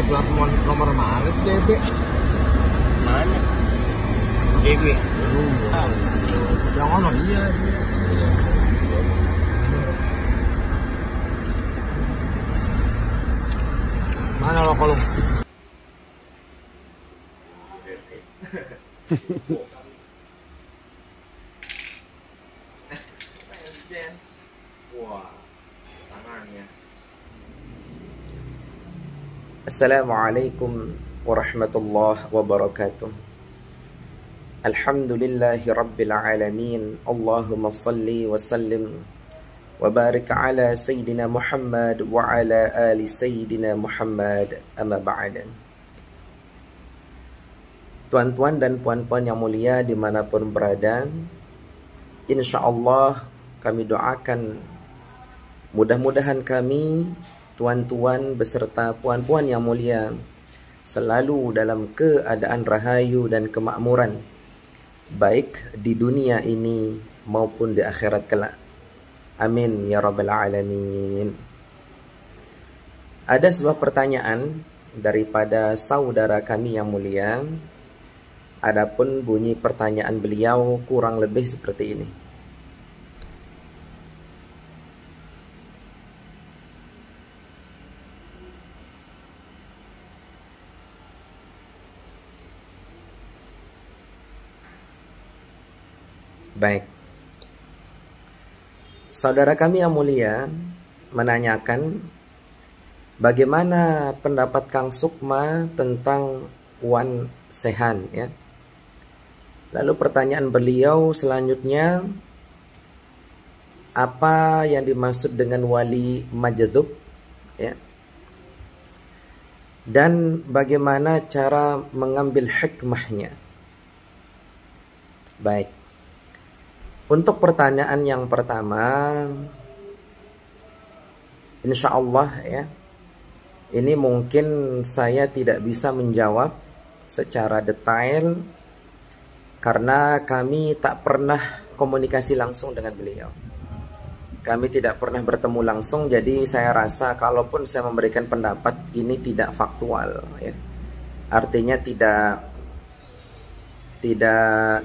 plat nomor mana itu DB? Mana? DB. Yang mana? Iya. Mana lo kalau? Wah, tangannya. Assalamualaikum warahmatullahi wabarakatuh. Alhamdulillahi rabbil alamin. Allahumma salli wa sallim wa barik ala Sayyidina Muhammad wa ala ali Sayyidina Muhammad, amma ba'da. Tuan-tuan dan puan-puan yang mulia dimanapun berada, insyaallah kami doakan mudah-mudahan kami, tuan-tuan beserta puan-puan yang mulia, selalu dalam keadaan rahayu dan kemakmuran, baik di dunia ini maupun di akhirat kelak. Amin ya rabbal alamin. Ada sebuah pertanyaan daripada saudara kami yang mulia. Adapun bunyi pertanyaan beliau kurang lebih seperti ini. Baik. Saudara kami yang mulia menanyakan bagaimana pendapat Kang Sukma tentang Wan Sehan, ya. Lalu pertanyaan beliau selanjutnya, apa yang dimaksud dengan wali majdzub, ya? Dan bagaimana cara mengambil hikmahnya? Baik. Untuk pertanyaan yang pertama, insya Allah, ya, ini mungkin saya tidak bisa menjawab secara detail karena kami tak pernah komunikasi langsung dengan beliau. Kami tidak pernah bertemu langsung, jadi saya rasa kalaupun saya memberikan pendapat ini tidak faktual, ya. Artinya tidak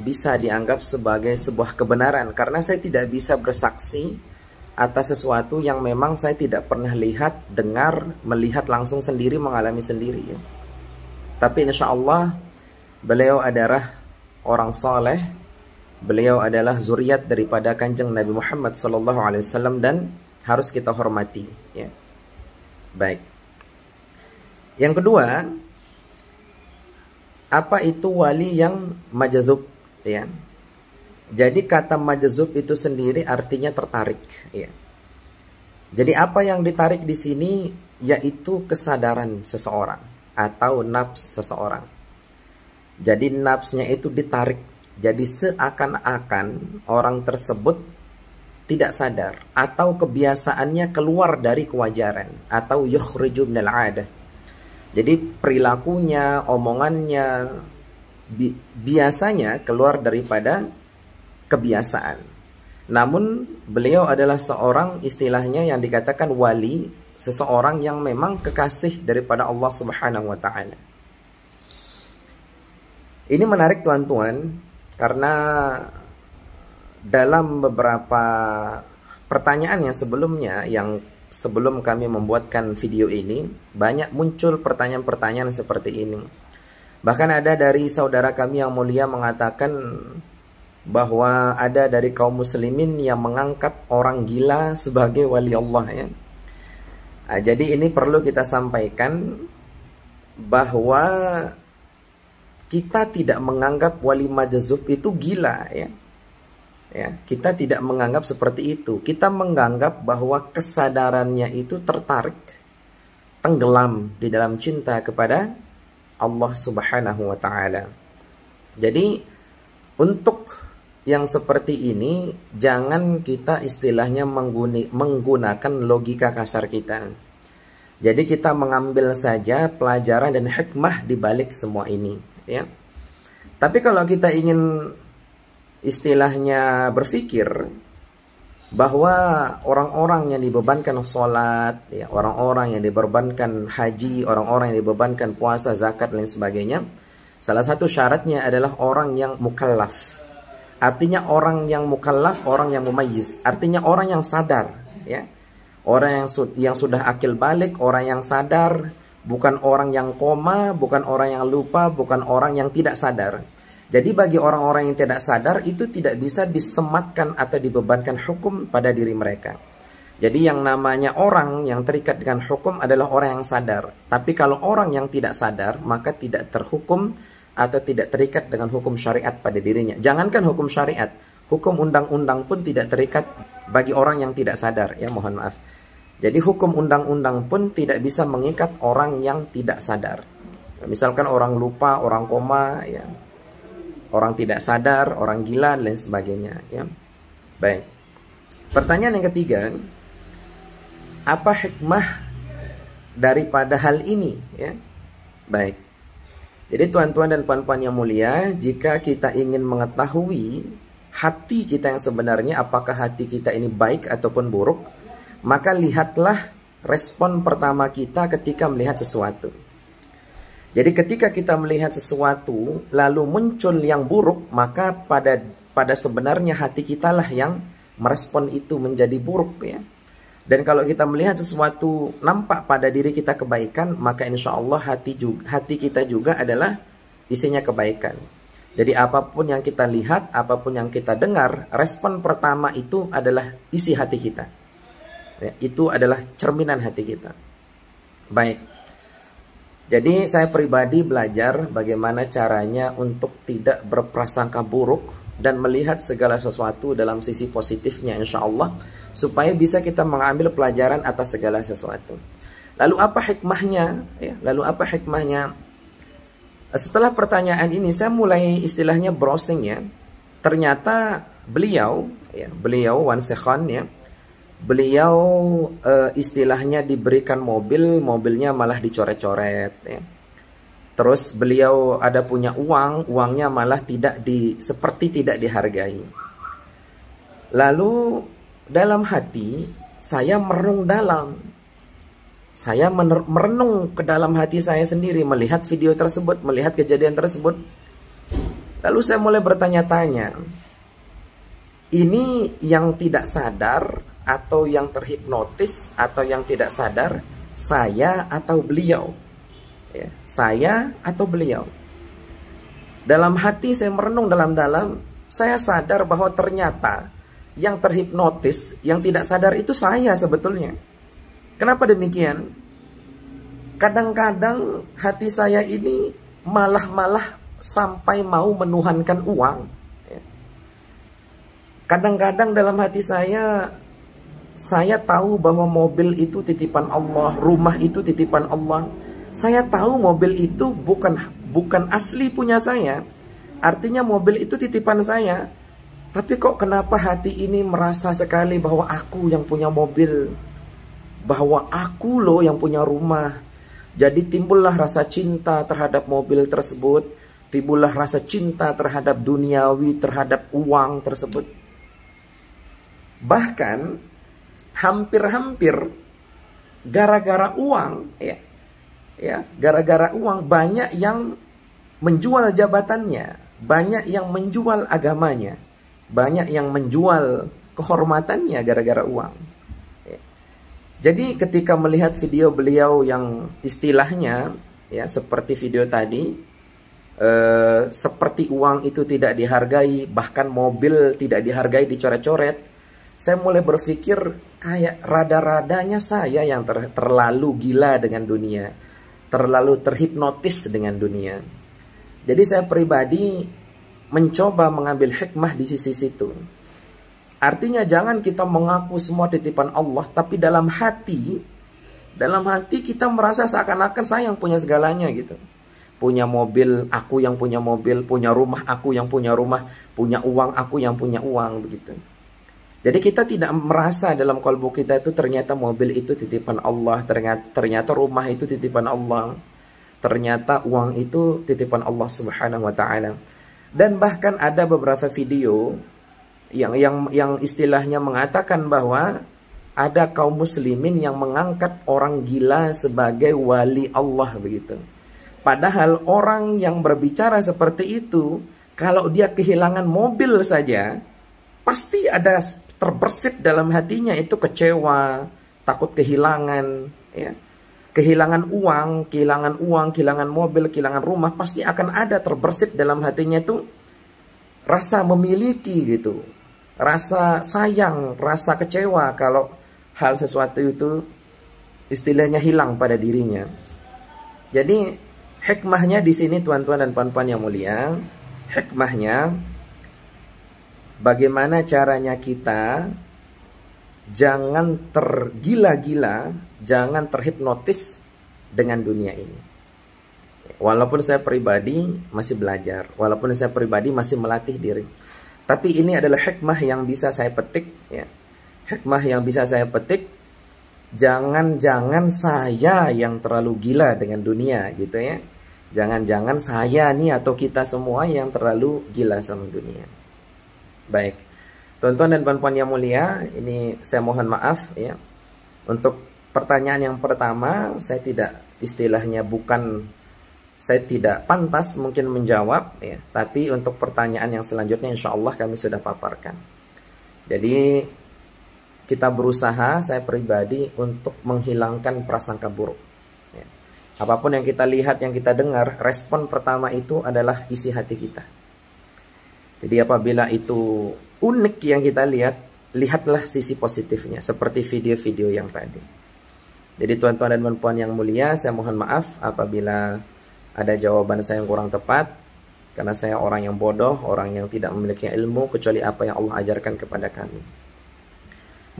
bisa dianggap sebagai sebuah kebenaran karena saya tidak bisa bersaksi atas sesuatu yang memang saya tidak pernah lihat, dengar, melihat langsung sendiri, mengalami sendiri, ya. Tapi insya Allah beliau adalah orang soleh, beliau adalah zuriat daripada kanjeng Nabi Muhammad SAW dan harus kita hormati, ya. Baik. Yang kedua, apa itu wali yang majdzub, ya? Jadi kata majdzub itu sendiri artinya tertarik, ya. Jadi apa yang ditarik di sini yaitu kesadaran seseorang atau nafs seseorang. Jadi nafsnya itu ditarik. Jadi seakan-akan orang tersebut tidak sadar atau kebiasaannya keluar dari kewajaran atau yukhriju minal 'adah. Jadi perilakunya, omongannya biasanya keluar daripada kebiasaan. Namun beliau adalah seorang, istilahnya yang dikatakan wali, seseorang yang memang kekasih daripada Allah Subhanahu wa taala. Ini menarik tuan-tuan karena dalam beberapa pertanyaan yang sebelumnya, yang sebelum kami membuatkan video ini, banyak muncul pertanyaan-pertanyaan seperti ini. Bahkan ada dari saudara kami yang mulia mengatakan bahwa ada dari kaum muslimin yang mengangkat orang gila sebagai wali Allah, ya. Nah, jadi ini perlu kita sampaikan bahwa kita tidak menganggap wali majdzub itu gila, ya. Ya, kita tidak menganggap seperti itu. Kita menganggap bahwa kesadarannya itu tertarik, tenggelam di dalam cinta kepada Allah Subhanahu wa taala. Jadi untuk yang seperti ini jangan kita istilahnya menggunakan logika kasar kita. Jadi kita mengambil saja pelajaran dan hikmah di balik semua ini, ya. Tapi kalau kita ingin istilahnya berpikir, bahwa orang-orang yang dibebankan sholat, ya, orang-orang yang dibebankan haji, orang-orang yang dibebankan puasa, zakat, dan lain sebagainya, salah satu syaratnya adalah orang yang mukallaf. Artinya orang yang mukallaf, orang yang mumayyiz, artinya orang yang sadar, ya. Orang yang sudah akil balik, orang yang sadar, bukan orang yang koma, bukan orang yang lupa, bukan orang yang tidak sadar. Jadi bagi orang-orang yang tidak sadar itu tidak bisa disematkan atau dibebankan hukum pada diri mereka. Jadi yang namanya orang yang terikat dengan hukum adalah orang yang sadar. Tapi kalau orang yang tidak sadar, maka tidak terhukum atau tidak terikat dengan hukum syariat pada dirinya. Jangankan hukum syariat, hukum undang-undang pun tidak terikat bagi orang yang tidak sadar, ya, mohon maaf. Jadi hukum undang-undang pun tidak bisa mengikat orang yang tidak sadar. Misalkan orang lupa, orang koma, ya, orang tidak sadar, orang gila, dan lain sebagainya, ya. Baik. Pertanyaan yang ketiga, apa hikmah daripada hal ini, ya? Baik. Jadi tuan-tuan dan puan-puan yang mulia, jika kita ingin mengetahui hati kita yang sebenarnya, apakah hati kita ini baik ataupun buruk, maka lihatlah respon pertama kita ketika melihat sesuatu. Jadi ketika kita melihat sesuatu lalu muncul yang buruk, maka pada sebenarnya hati kita lah yang merespon itu menjadi buruk, ya. Dan kalau kita melihat sesuatu nampak pada diri kita kebaikan, maka insya Allah hati kita juga adalah isinya kebaikan. Jadi apapun yang kita lihat, apapun yang kita dengar, respon pertama itu adalah isi hati kita, ya, itu adalah cerminan hati kita. Baik. Jadi saya pribadi belajar bagaimana caranya untuk tidak berprasangka buruk dan melihat segala sesuatu dalam sisi positifnya, insya Allah, supaya bisa kita mengambil pelajaran atas segala sesuatu. Lalu apa hikmahnya? Ya, lalu apa hikmahnya? Setelah pertanyaan ini saya mulai istilahnya browsing, ya. Ternyata beliau, ya, beliau Wan Sekhan, ya, beliau istilahnya diberikan mobil, mobilnya malah dicoret-coret, ya. Terus beliau ada punya uang, uangnya malah seperti tidak dihargai. Lalu dalam hati saya merenung dalam. Saya merenung ke dalam hati saya sendiri, melihat video tersebut, melihat kejadian tersebut. Lalu saya mulai bertanya-tanya, ini yang tidak sadar atau yang terhipnotis atau yang tidak sadar, saya atau beliau? Ya, saya atau beliau? Dalam hati saya merenung dalam-dalam, saya sadar bahwa ternyata yang terhipnotis, yang tidak sadar itu saya sebetulnya. Kenapa demikian? Kadang-kadang hati saya ini malah sampai mau menuhankan uang. Kadang-kadang dalam hati saya tahu bahwa mobil itu titipan Allah, rumah itu titipan Allah. Saya tahu mobil itu bukan asli punya saya. Artinya mobil itu titipan saya. Tapi kok kenapa hati ini merasa sekali bahwa aku yang punya mobil, bahwa aku loh yang punya rumah. Jadi timbullah rasa cinta terhadap mobil tersebut, timbullah rasa cinta terhadap duniawi, terhadap uang tersebut. Bahkan hampir-hampir gara-gara uang, ya, gara-gara uang banyak yang menjual jabatannya, banyak yang menjual agamanya, banyak yang menjual kehormatannya gara-gara uang. Jadi ketika melihat video beliau yang istilahnya, ya, seperti video tadi, seperti uang itu tidak dihargai, bahkan mobil tidak dihargai, dicoret-coret, saya mulai berpikir kayak rada-radanya saya yang terlalu gila dengan dunia, terlalu terhipnotis dengan dunia. Jadi saya pribadi mencoba mengambil hikmah di sisi situ. Artinya jangan kita mengaku semua titipan Allah, tapi dalam hati kita merasa seakan-akan saya yang punya segalanya gitu. Punya mobil, aku yang punya mobil, punya rumah, aku yang punya rumah, punya uang, aku yang punya uang, begitu. Jadi kita tidak merasa dalam kalbu kita itu ternyata mobil itu titipan Allah, ternyata rumah itu titipan Allah, ternyata uang itu titipan Allah Subhanahu wa taala. Dan bahkan ada beberapa video yang istilahnya mengatakan bahwa ada kaum muslimin yang mengangkat orang gila sebagai wali Allah begitu. Padahal orang yang berbicara seperti itu, kalau dia kehilangan mobil saja, pasti ada terbersit dalam hatinya itu kecewa, takut kehilangan, ya. Kehilangan uang, kehilangan mobil, kehilangan rumah, pasti akan ada terbersit dalam hatinya itu rasa memiliki gitu. Rasa sayang, rasa kecewa kalau hal sesuatu itu istilahnya hilang pada dirinya. Jadi hikmahnya di sini tuan-tuan dan puan-puan yang mulia, hikmahnya bagaimana caranya kita jangan tergila-gila, jangan terhipnotis dengan dunia ini. Walaupun saya pribadi masih belajar, walaupun saya pribadi masih melatih diri, tapi ini adalah hikmah yang bisa saya petik, ya. Hikmah yang bisa saya petik, jangan-jangan saya yang terlalu gila dengan dunia gitu ya. Jangan-jangan saya nih atau kita semua yang terlalu gila sama dunia. Baik, tuan-tuan dan puan-puan yang mulia, ini saya mohon maaf ya. Untuk pertanyaan yang pertama, saya tidak pantas mungkin menjawab ya. Tapi untuk pertanyaan yang selanjutnya insya Allah kami sudah paparkan. Jadi kita berusaha, saya pribadi, untuk menghilangkan prasangka buruk ya. Apapun yang kita lihat, yang kita dengar, respon pertama itu adalah isi hati kita. Jadi apabila itu unik yang kita lihat, lihatlah sisi positifnya, seperti video-video yang tadi. Jadi tuan-tuan dan puan-puan yang mulia, saya mohon maaf apabila ada jawaban saya yang kurang tepat, karena saya orang yang bodoh, orang yang tidak memiliki ilmu kecuali apa yang Allah ajarkan kepada kami.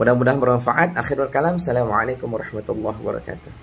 Mudah-mudahan bermanfaat. Akhirul kalam, assalamualaikum warahmatullahi wabarakatuh.